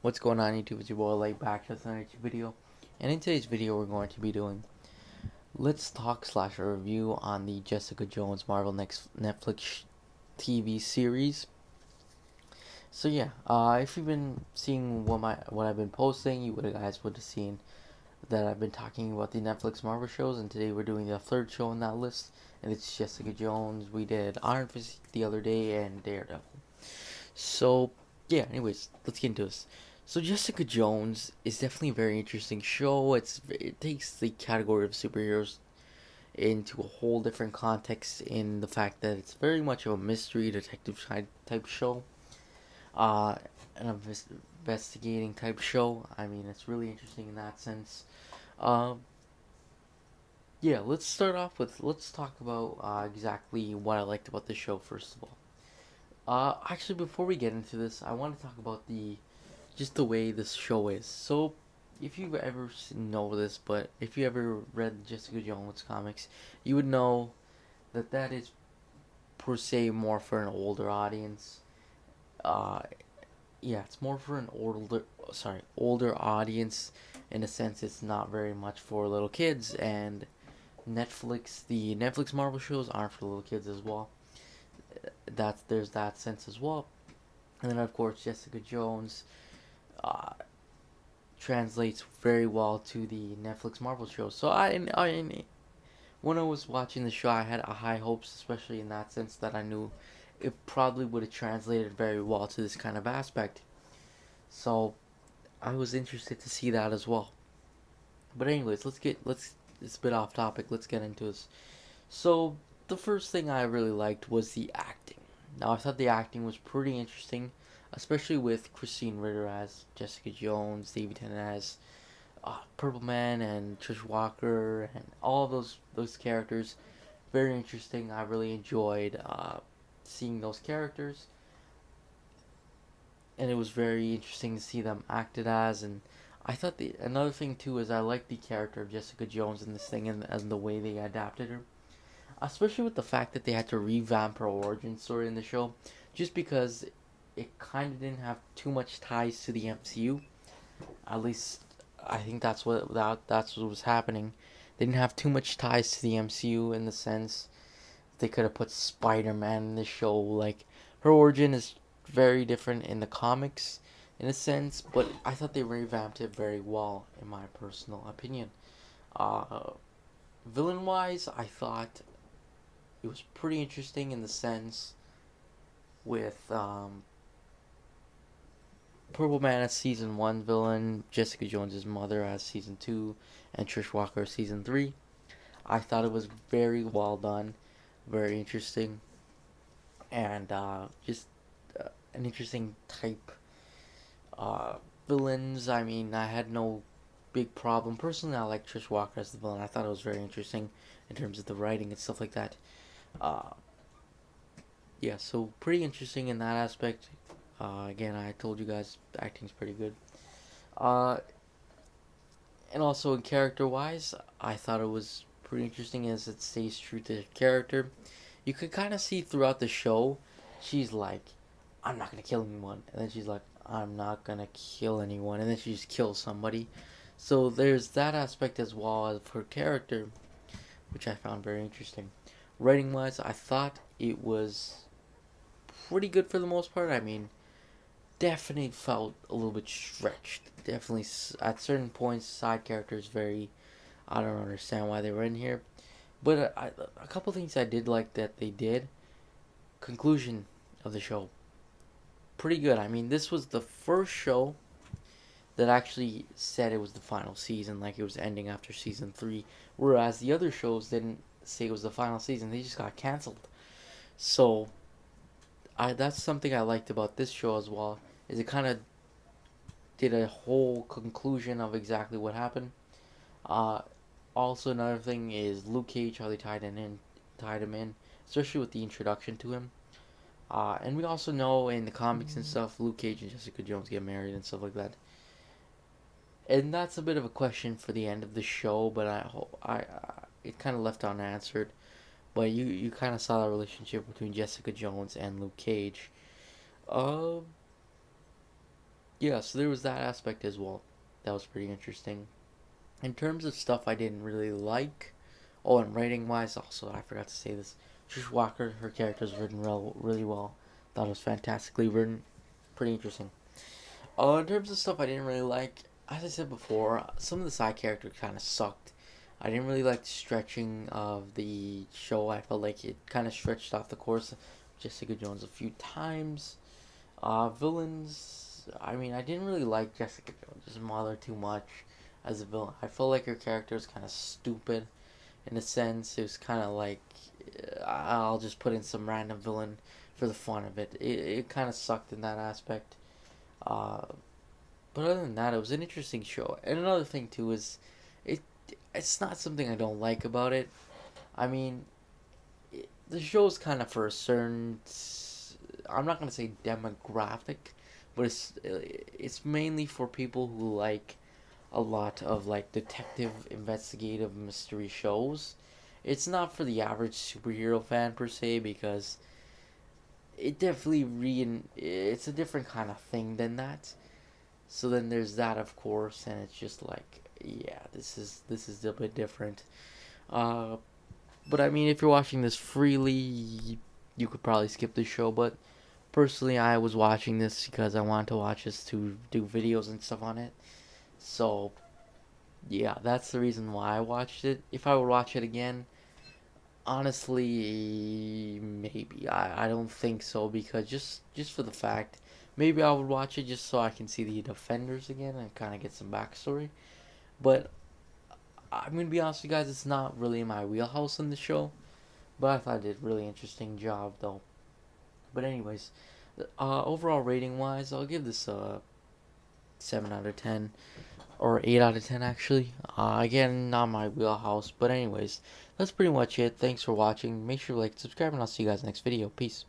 What's going on YouTube? It's your boy Light back with another video. And in today's video we're going to be doing let's talk slash a review on the Jessica Jones Marvel next Netflix TV series. So yeah, if you've been seeing what I've been posting, you guys would have seen that I've been talking about the Netflix Marvel shows, and today we're doing the third show in that list, and it's Jessica Jones. We did Iron Fist the other day and Daredevil. So yeah, anyways, let's get into this. So Jessica Jones is definitely a very interesting show. It takes the category of superheroes into a whole different context in the fact that it's very much of a mystery detective type show, uh, an investigating type show. I mean, it's really interesting in that sense. Um, yeah, let's talk about exactly what I liked about the show first of all. Actually, before we get into this, I want to talk about the just the way this show is. So, if you ever know this, but if you ever read Jessica Jones comics, you would know that that is per se more for an older audience. Uh, yeah, it's more for an older audience. In a sense, it's not very much for little kids. And the Netflix Marvel shows aren't for little kids as well. There's that sense as well. And then of course Jessica Jones uh, translates very well to the Netflix Marvel show. So when I was watching the show, I had high hopes, especially in that sense that I knew it probably would have translated very well to this kind of aspect. So I was interested to see that as well. But anyways, let's it's a bit off topic. Let's get into this. So the first thing I really liked was the acting. Now I thought the acting was pretty interesting, especially with Christine Ritter as Jessica Jones, David Tennant as Purple Man, and Trish Walker, and all of those characters. Very interesting. I really enjoyed seeing those characters, and it was very interesting to see them acted as. And I thought another thing too is I like the character of Jessica Jones in this thing and the way they adapted her, especially with the fact that they had to revamp her origin story in the show, just because it kind of didn't have too much ties to the MCU. At least I think that's what was happening. They didn't have too much ties to the MCU in the sense they could have put Spider Man in the show. Like her origin is very different in the comics in a sense, but I thought they revamped it very well in my personal opinion. Uh, Villain wise, I thought it was pretty interesting in the sense with Purple Man as season one villain, Jessica Jones's mother as season two, and Trish Walker as season three. I thought it was very well done, very interesting, and just an interesting type uh, villains. I mean, I had no big problem. Personally, I like Trish Walker as the villain. I thought it was very interesting in terms of the writing and stuff like that. Uh, yeah, so pretty interesting in that aspect. Again, I told you guys the acting's pretty good. Uh, and also in character wise, I thought it was pretty interesting as it stays true to the character. You could kind of see throughout the show, she's like, I'm not gonna kill anyone, and then she's like, I'm not gonna kill anyone, and then she just kills somebody. So there's that aspect as well of her character, which I found very interesting. Writing wise, I thought it was pretty good for the most part. I mean, definitely felt a little bit stretched. Definitely at certain points, side characters very. I don't understand why they were in here, but a couple things I did like that they did. Conclusion of the show, pretty good. I mean, this was the first show that actually said it was the final season, like it was ending after season three, whereas the other shows didn't say it was the final season. They just got canceled. So I that's something I liked about this show as well. Is it kind of did a whole conclusion of exactly what happened. Uh, Also another thing is Luke Cage, how they tied him in, especially with the introduction to him. And we also know in the comics and stuff, Luke Cage and Jessica Jones get married and stuff like that. And that's a bit of a question for the end of the show, but I hope it kind of left unanswered. But you kind of saw the relationship between Jessica Jones and Luke Cage. Um, yeah, so there was that aspect as well. That was pretty interesting. In terms of stuff I didn't really like, oh, and writing wise, also I forgot to say this. Trish Walker, her character's written really well. Thought it was fantastically written, pretty interesting. In terms of stuff I didn't really like, as I said before, some of the side characters kind of sucked. I didn't really like the stretching of the show. I felt like it kind of stretched off the course of Jessica Jones a few times. Villains, I mean, I didn't really like Jessica Jones' mother too much as a villain. I felt like her character was kind of stupid in a sense. It was kind of like, I'll just put in some random villain for the fun of it. It kind of sucked in that aspect. Uh, but other than that, it was an interesting show. And another thing too is, it it's not something I don't like about it. I mean, the show's kind of for a certain. I'm not gonna say demographic, but it's mainly for people who like a lot of like detective, investigative, mystery shows. It's not for the average superhero fan per se because it definitely it's a different kind of thing than that. So then there's that, of course, and it's just like, yeah, this is a bit different. Uh, but I mean, if you're watching this freely, you could probably skip the show. But personally, I was watching this because I wanted to watch this to do videos and stuff on it. So yeah, that's the reason why I watched it. If I would watch it again, honestly, maybe I don't think so because just for the fact, maybe I would watch it just so I can see the defenders again and kind of get some backstory. But I'm gonna be honest with you guys, it's not really my wheelhouse in the show. But I thought I did a really interesting job though. But anyways, overall rating wise, I'll give this a 7 out of 10 or 8 out of 10 actually. Again, not my wheelhouse, but anyways, that's pretty much it. Thanks for watching. Make sure to like, subscribe, and I'll see you guys next video. Peace.